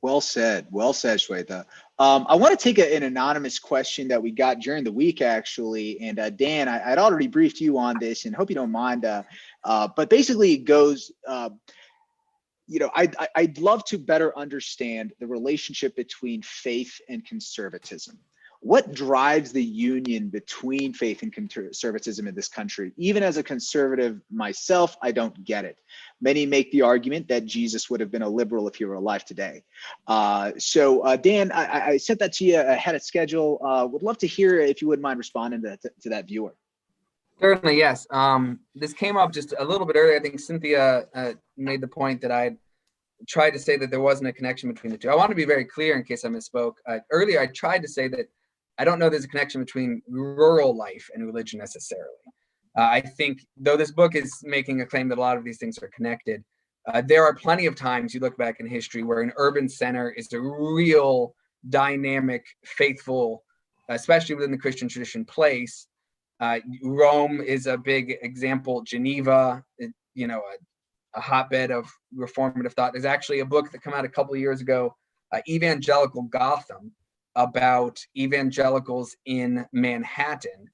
Well said, Shweta. I want to take an anonymous question that we got during the week, actually. And Dan, I'd already briefed you on this, and hope you don't mind. But basically, it goes, I'd love to better understand the relationship between faith and conservatism. What drives the union between faith and conservatism in this country? Even as a conservative myself, I don't get it. Many make the argument that Jesus would have been a liberal if he were alive today. So Dan, I sent that to you ahead of schedule. Would love to hear if you wouldn't mind responding to that viewer. Certainly, yes. This came up just a little bit earlier. I think Cynthia made the point that I tried to say that there wasn't a connection between the two. I want to be very clear in case I misspoke. Earlier, I tried to say that I don't know there's a connection between rural life and religion necessarily. I think, though this book is making a claim that a lot of these things are connected, there are plenty of times you look back in history where an urban center is a real dynamic, faithful, especially within the Christian tradition, place. Rome is a big example. Geneva, a hotbed of reformative thought. There's actually a book that came out a couple of years ago, Evangelical Gotham, about evangelicals in Manhattan,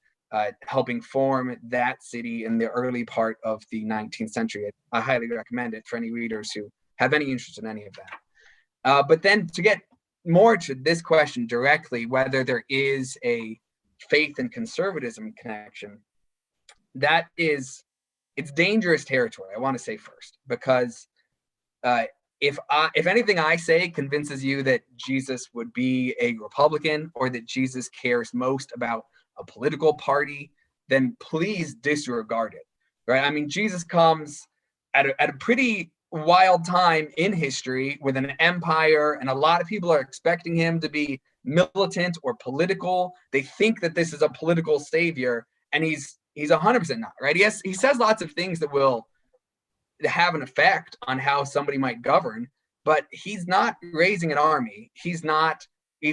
helping form that city in the early part of the 19th century. I highly recommend it for any readers who have any interest in any of that. But then to get more to this question directly, whether there is a faith and conservatism connection, it's dangerous territory, I want to say first, because if anything I say convinces you that Jesus would be a Republican or that Jesus cares most about a political party then please disregard it, right? I mean, Jesus comes at a pretty wild time in history with an empire, and a lot of people are expecting him to be militant or political. They think that this is a political savior, and he's 100% not, right? He says lots of things that will have an effect on how somebody might govern, but he's not raising an army. He's not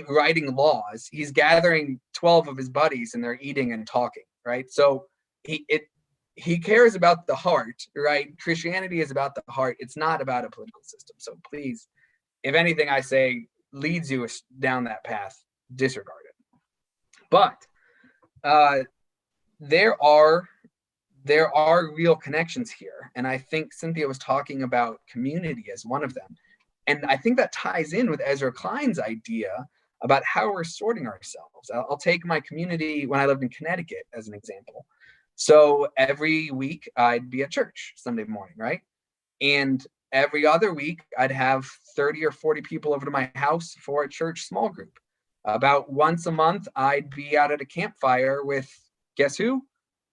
writing laws. He's gathering 12 of his buddies and they're eating and talking, right? So he cares about the heart, right? Christianity is about the heart. It's not about a political system. So please, if anything I say leads you down that path, disregard it. But there are real connections here. And I think Cynthia was talking about community as one of them. And I think that ties in with Ezra Klein's idea about how we're sorting ourselves. I'll take my community when I lived in Connecticut as an example. So every week I'd be at church Sunday morning, right? And every other week I'd have 30 or 40 people over to my house for a church small group. About once a month, I'd be out at a campfire with, guess who?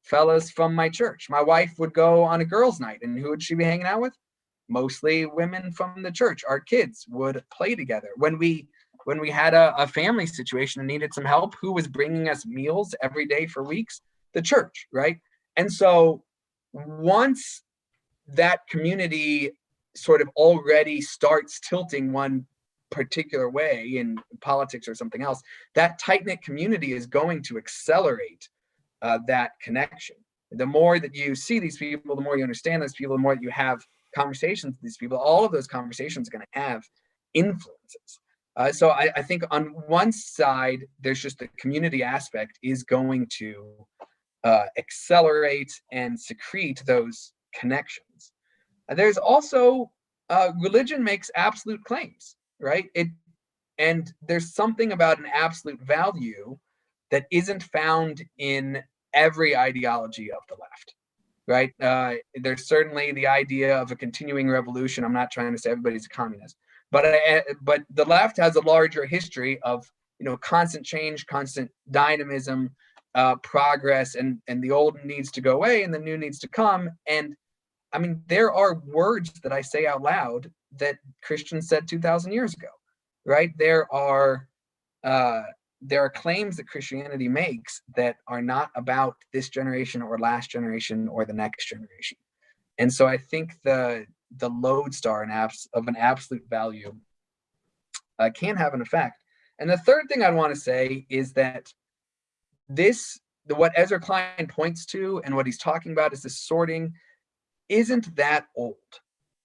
Fellas from my church. My wife would go on a girls' night, and who would she be hanging out with? Mostly women from the church. Our kids would play together. When we had a family situation and needed some help, who was bringing us meals every day for weeks? The church, right? And so once that community sort of already starts tilting one particular way in politics or something else, that tight-knit community is going to accelerate that connection. The more that you see these people, the more you understand these people, the more that you have conversations with these people, all of those conversations are going to have influences. So I think on one side, there's just the community aspect is going to accelerate and secrete those connections. There's also religion makes absolute claims, right? And there's something about an absolute value that isn't found in every ideology of the left, right? There's certainly the idea of a continuing revolution. I'm not trying to say everybody's a communist, but the left has a larger history of, constant change, constant dynamism, progress, and the old needs to go away and the new needs to come. And I mean, there are words that I say out loud that Christians said 2,000 years ago, right? There are claims that Christianity makes that are not about this generation or last generation or the next generation. And so I think the lodestar of an absolute value can have an effect. And the third thing I'd want to say is that what Ezra Klein points to and what he's talking about is this sorting isn't that old,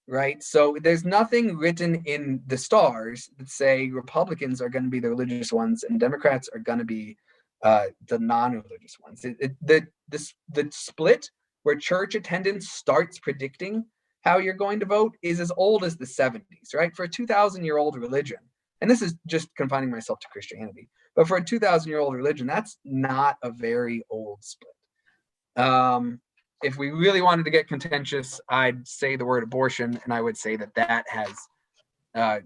right? So there's nothing written in the stars that say Republicans are going to be the religious ones and Democrats are going to be the non-religious ones. The split where church attendance starts predicting how you're going to vote is as old as the 70s, right? For a 2,000-year-old religion, and this is just confining myself to Christianity, but for a 2,000-year-old religion, that's not a very old split. If we really wanted to get contentious, I'd say the word abortion, and I would say that has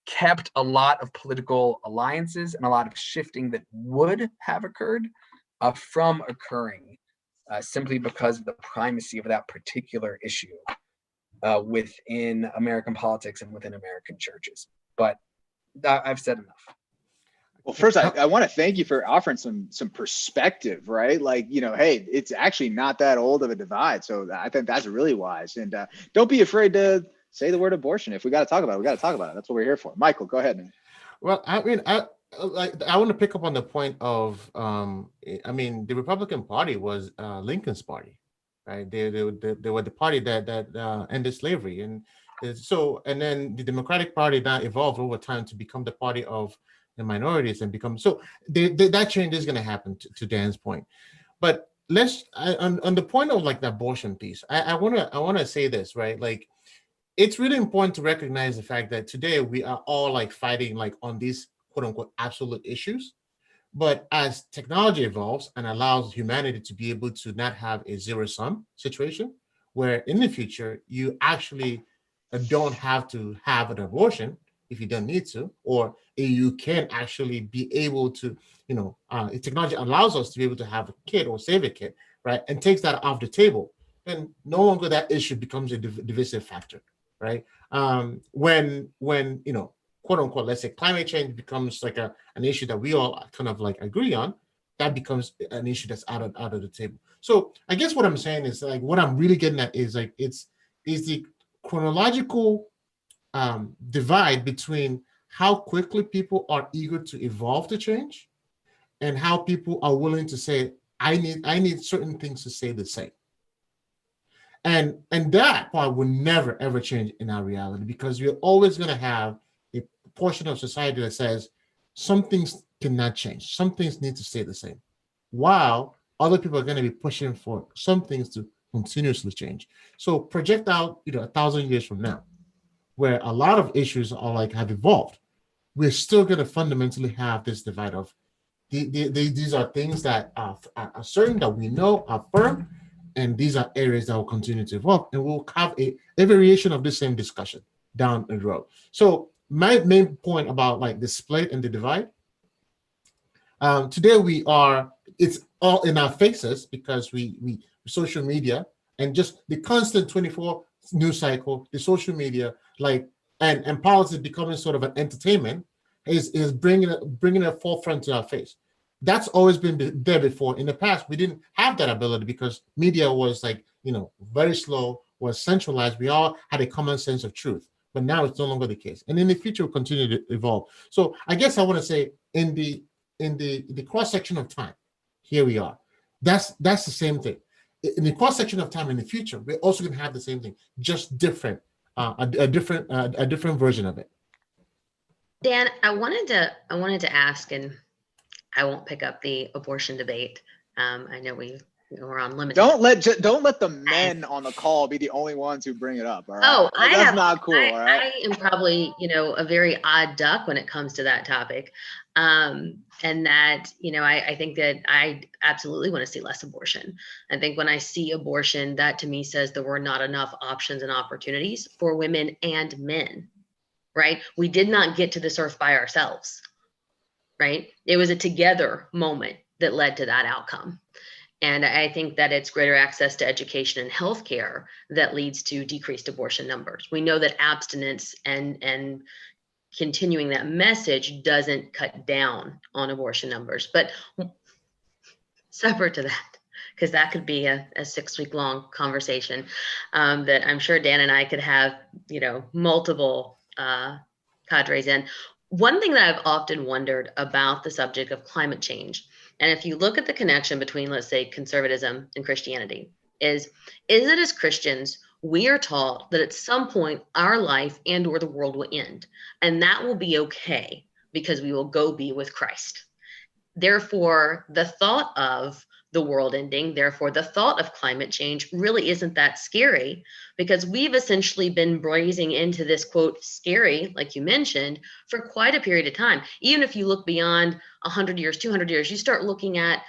kept a lot of political alliances and a lot of shifting that would have occurred from occurring simply because of the primacy of that particular issue within American politics and within American churches. But I've said enough. Well, first, I want to thank you for offering some perspective, right? Like, hey, it's actually not that old of a divide. So I think that's really wise. And don't be afraid to say the word abortion. If we got to talk about it, we got to talk about it. That's what we're here for. Michael, go ahead, man. Well, I mean, I want to pick up on the point of, the Republican Party was Lincoln's party, right? They were the party that ended slavery. And then the Democratic Party now evolved over time to become the party of the minorities and become that change is going to happen to Dan's point. But on the point of like the abortion piece, I want to say this, right? Like, it's really important to recognize the fact that today we are all like fighting like on these quote unquote absolute issues. But as technology evolves and allows humanity to be able to not have a zero-sum situation where in the future you actually don't have to have an abortion if you don't need to, or you can actually be able to, technology allows us to be able to have a kid or save a kid right, and takes that off the table, then no longer that issue becomes a divisive factor, right? When quote unquote, let's say climate change becomes like an issue that we all kind of like agree on, that becomes an issue that's out of the table. So I guess what I'm saying is like what I'm really getting at is like is the chronological divide between how quickly people are eager to evolve to change and how people are willing to say, I need certain things to stay the same. And that part will never ever change in our reality, because we're always going to have a portion of society that says some things cannot change, some things need to stay the same, while other people are going to be pushing for some things to continuously change. So project out 1,000 years from now, where a lot of issues are like have evolved, we're still going to fundamentally have this divide of these are things that are certain, that we know are firm, and these are areas that will continue to evolve, and we'll have a variation of the same discussion down the road. So my main point about like the split and the divide, today it's all in our faces, because we social media and just the constant 24 news cycle, the social media, like and politics becoming sort of an entertainment is bringing a forefront to our face. That's always been there before. In the past, we didn't have that ability because media was like, very slow, was centralized. We all had a common sense of truth, but now it's no longer the case. And in the future, will continue to evolve. So I guess I want to say in the cross section of time, here we are. That's the same thing. In the cross section of time in the future, we're also going to have the same thing, just different, a different version of it. Dan, I wanted to ask, and I won't pick up the abortion debate. I know we're on limited. Don't let the men on the call be the only ones who bring it up. All right? Oh, that's not cool. All right. I am probably a very odd duck when it comes to that topic, and that I think that I absolutely want to see less abortion. I think when I see abortion, that to me says there were not enough options and opportunities for women and men. Right? We did not get to this earth by ourselves. Right? It was a together moment that led to that outcome. And I think that it's greater access to education and healthcare that leads to decreased abortion numbers. We know that abstinence and continuing that message doesn't cut down on abortion numbers. But separate to that, because that could be a 6-week long conversation that I'm sure Dan and I could have, multiple cadres in. One thing that I've often wondered about the subject of climate change, and if you look at the connection between, let's say, conservatism and Christianity, is that as Christians, we are taught that at some point our life and or the world will end, and that will be okay because we will go be with Christ. Therefore, the thought of the world ending, therefore the thought of climate change really isn't that scary, because we've essentially been brazing into this, quote, scary, like you mentioned, for quite a period of time. Even if you look beyond 100 years, 200 years, you start looking at,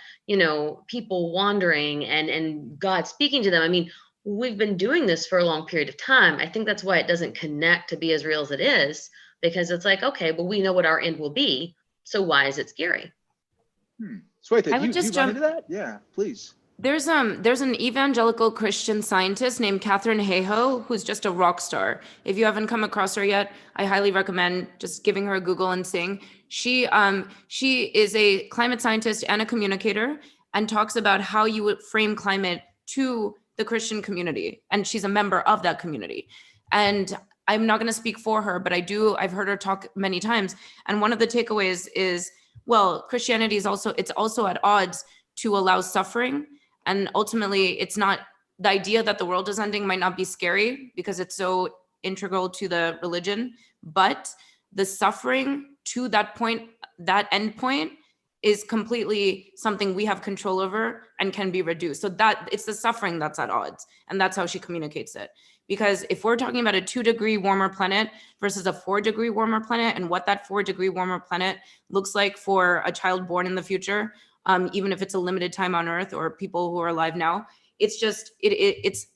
people wandering and God speaking to them. I mean, we've been doing this for a long period of time. I think that's why it doesn't connect to be as real as it is, because it's like, okay, well, we know what our end will be, so why is it scary? Sweta, you run into that? Yeah, please. There's an evangelical Christian scientist named Katharine Hayhoe who's just a rock star. If you haven't come across her yet, I highly recommend just giving her a Google and seeing. She is a climate scientist and a communicator, and talks about how you would frame climate to the Christian community, and she's a member of that community. And I'm not going to speak for her, but I've heard her talk many times, and one of the takeaways is, well, Christianity is also at odds to allow suffering. And ultimately, it's not, the idea that the world is ending might not be scary because it's so integral to the religion, but the suffering to that point, that end point, is completely something we have control over and can be reduced. So that it's the suffering that's at odds. And that's how she communicates it. Because if we're talking about a 2-degree warmer planet versus a 4-degree warmer planet, and what that 4-degree warmer planet looks like for a child born in the future, even if it's a limited time on Earth or people who are alive now, it's just it's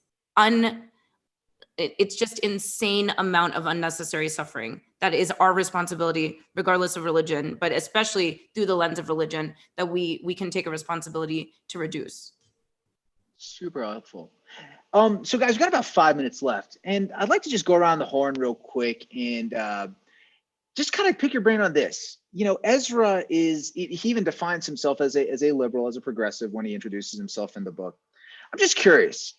just insane amount of unnecessary suffering that is our responsibility, regardless of religion, but especially through the lens of religion, that we can take a responsibility to reduce. Super helpful. So guys, we've got about 5 minutes left, and I'd like to just go around the horn real quick and just kind of pick your brain on this. Ezra he even defines himself as a liberal, as a progressive when he introduces himself in the book. I'm just curious,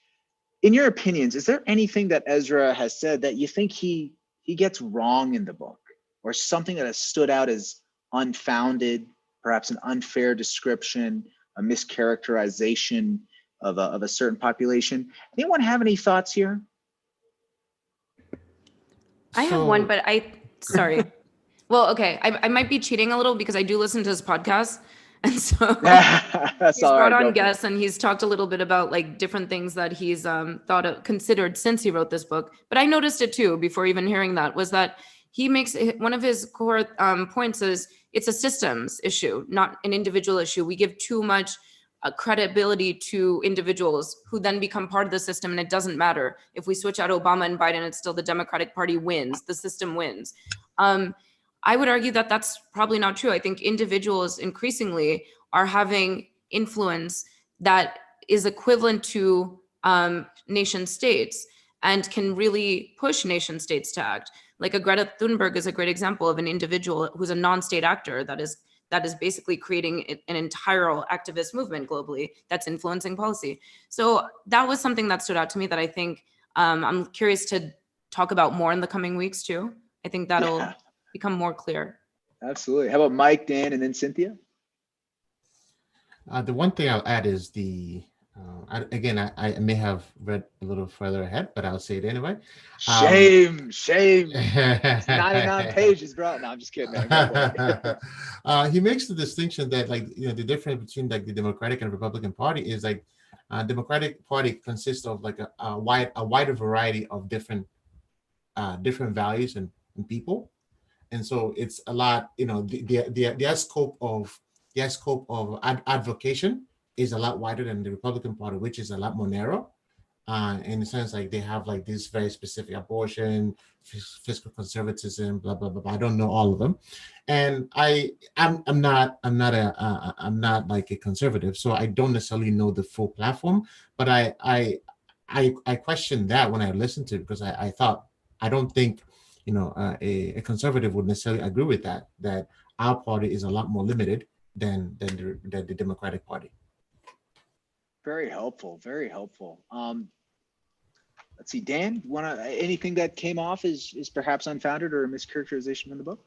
in your opinions, is there anything that Ezra has said that you think he gets wrong in the book, or something that has stood out as unfounded, perhaps an unfair description, a mischaracterization of a certain population? Anyone have any thoughts here? I have one, but sorry. Well, okay, I might be cheating a little because I do listen to his podcast. And so That's he's all brought right, on guests and he's talked a little bit about like different things that he's considered since he wrote this book. But I noticed it too before even hearing that, was that he makes one of his core points is it's a systems issue, not an individual issue. We give too much credibility to individuals who then become part of the system, and it doesn't matter if we switch out Obama and Biden, it's still the Democratic Party wins, the system wins. I would argue that that's probably not true. I think individuals increasingly are having influence that is equivalent to nation states and can really push nation states to act. Like a Greta Thunberg is a great example of an individual who's a non-state actor that is basically creating an entire activist movement globally that's influencing policy. So that was something that stood out to me that I think I'm curious to talk about more in the coming weeks too. I think that'll become more clear. Absolutely. How about Mike, Dan, and then Cynthia? The one thing I'll add is I may have read a little further ahead, but I'll say it anyway. Shame. It's 99 pages, bro. No, I'm just kidding, man. He makes the distinction that the difference between like the Democratic and Republican Party is like Democratic Party consists of like a wider variety of different values and people. And so it's a lot, their scope of advocation is a lot wider than the Republican Party, which is a lot more narrow. In the sense, like they have like this very specific abortion, fiscal conservatism, blah blah blah. I don't know all of them, and I'm not like a conservative, so I don't necessarily know the full platform. But I questioned that when I listened to it because I thought I don't think a conservative would necessarily agree with that our party is a lot more limited than the Democratic Party. Very helpful. Let's see, Dan, anything that came off is perhaps unfounded or a mischaracterization in the book?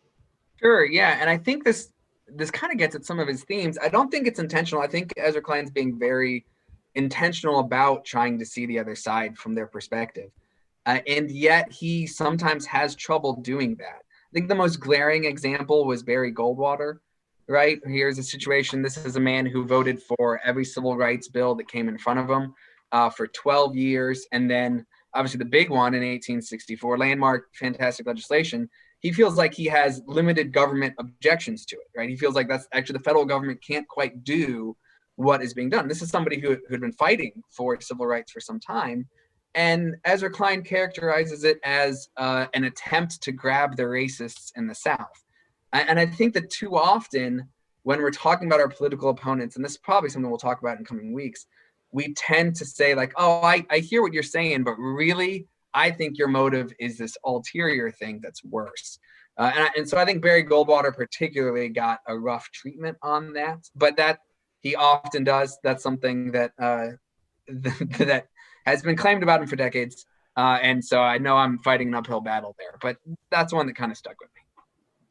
Sure, yeah, and I think this kind of gets at some of his themes. I don't think it's intentional. I think Ezra Klein's being very intentional about trying to see the other side from their perspective. And yet he sometimes has trouble doing that. I think the most glaring example was Barry Goldwater, right? Here's a situation. This is a man who voted for every civil rights bill that came in front of him for 12 years. And then obviously the big one in 1864, landmark, fantastic legislation. He feels like he has limited government objections to it, right? He feels like that's actually the federal government can't quite do what is being done. This is somebody who had been fighting for civil rights for some time. And Ezra Klein characterizes it as an attempt to grab the racists in the South. And I think that too often when we're talking about our political opponents, and this is probably something we'll talk about in coming weeks, we tend to say like, oh, I hear what you're saying, but really, I think your motive is this ulterior thing that's worse. And so I think Barry Goldwater particularly got a rough treatment on that, but that he often does. That's something that that has been claimed about him for decades. And so I know I'm fighting an uphill battle there, but that's one that kind of stuck with me.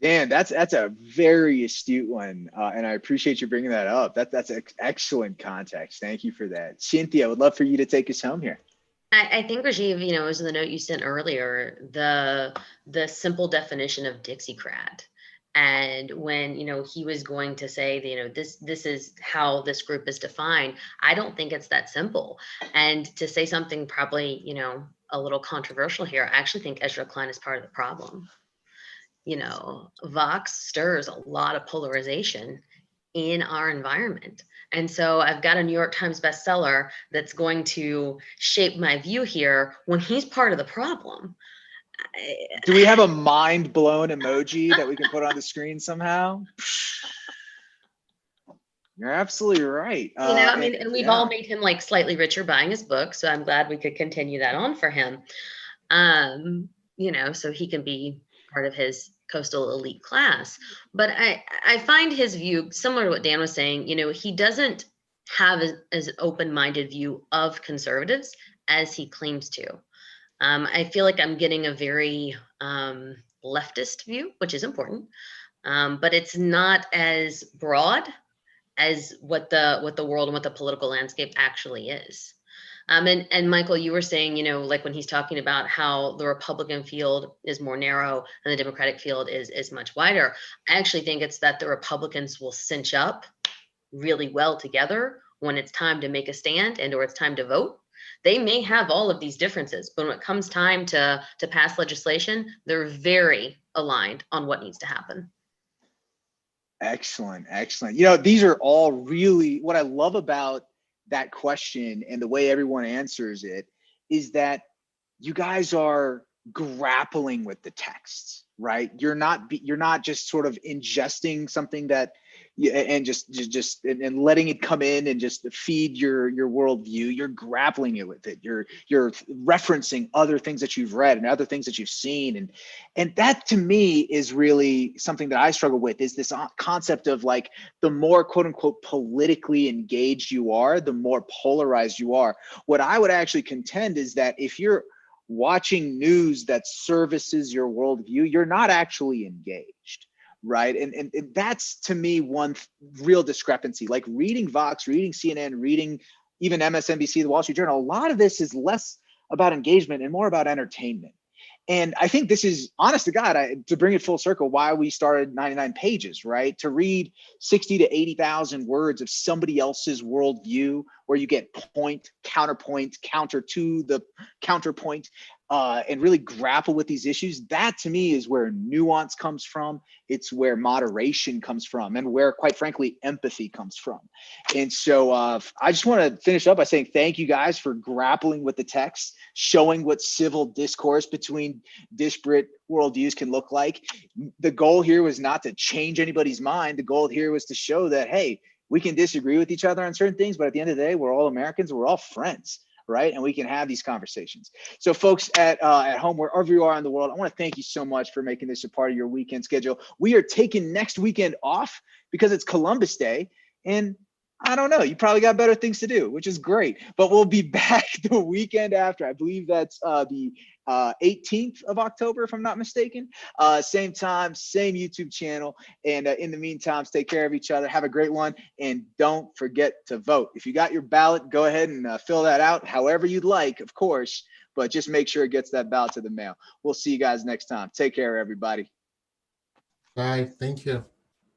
Dan, that's a very astute one, and I appreciate you bringing that up. That's excellent context. Thank you for that. Cynthia, I would love for you to take us home here. I think, Rajiv, was in the note you sent earlier, the simple definition of Dixiecrat. And when, he was going to say, this is how this group is defined, I don't think it's that simple. And to say something probably, a little controversial here, I actually think Ezra Klein is part of the problem. Vox stirs a lot of polarization in our environment. And so I've got a New York Times bestseller that's going to shape my view here when he's part of the problem. Do we have a mind blown emoji that we can put on the screen somehow? You're absolutely right. You know, I mean, and we've all yeah. made him like slightly richer buying his book. So I'm glad we could continue that on for him. You know, so he can be part of his coastal elite class. But I find his view similar to what Dan was saying. You know, he doesn't have as open-minded view of conservatives as he claims to. I feel like I'm getting a very leftist view, which is important, but it's not as broad as what the world and what the political landscape actually is. And Michael, you were saying, you know, like when he's talking about how the Republican field is more narrow and the Democratic field is much wider. I actually think it's that the Republicans will cinch up really well together when it's time to make a stand and or it's time to vote. They may have all of these differences, but when it comes time to pass legislation, they're very aligned on what needs to happen. Excellent, excellent. You know, these are all really what I love about that question and the way everyone answers it is that you guys are grappling with the texts, right? You're not just sort of ingesting something that and just and letting it come in and just feed your worldview. You're grappling it with it. You're referencing other things that you've read and other things that you've seen, and that to me is really something that I struggle with, is this concept of like the more quote unquote politically engaged you are, the more polarized you are. What I would actually contend is that if you're watching news that services your worldview, you're not actually engaged, right? And that's to me one real discrepancy. Like reading Vox, reading CNN, reading even MSNBC, the Wall Street Journal, a lot of this is less about engagement and more about entertainment. And I think this is, honest to God, to bring it full circle, why we started 99 pages, right? To read 60 to 80,000 words of somebody else's worldview, where you get point, counterpoint, counter to the counterpoint, and really grapple with these issues. That to me is where nuance comes from. It's where moderation comes from, and where, quite frankly, empathy comes from. And so I just want to finish up by saying thank you guys for grappling with the text, showing what civil discourse between disparate worldviews can look like. The goal here was not to change anybody's mind. The goal here was to show that, hey, we can disagree with each other on certain things, but at the end of the day, we're all Americans, we're all friends, right? And we can have these conversations. So folks at home, wherever you are in the world, I want to thank you so much for making this a part of your weekend schedule. We are taking next weekend off because it's Columbus Day, and I don't know, you probably got better things to do, which is great, but we'll be back the weekend after. I believe that's the 18th of October, if I'm not mistaken. Same time, same YouTube channel. And in the meantime, take care of each other. Have a great one. And don't forget to vote. If you got your ballot, go ahead and fill that out however you'd like, of course, but just make sure it gets that ballot to the mail. We'll see you guys next time. Take care, everybody. Bye. Thank you.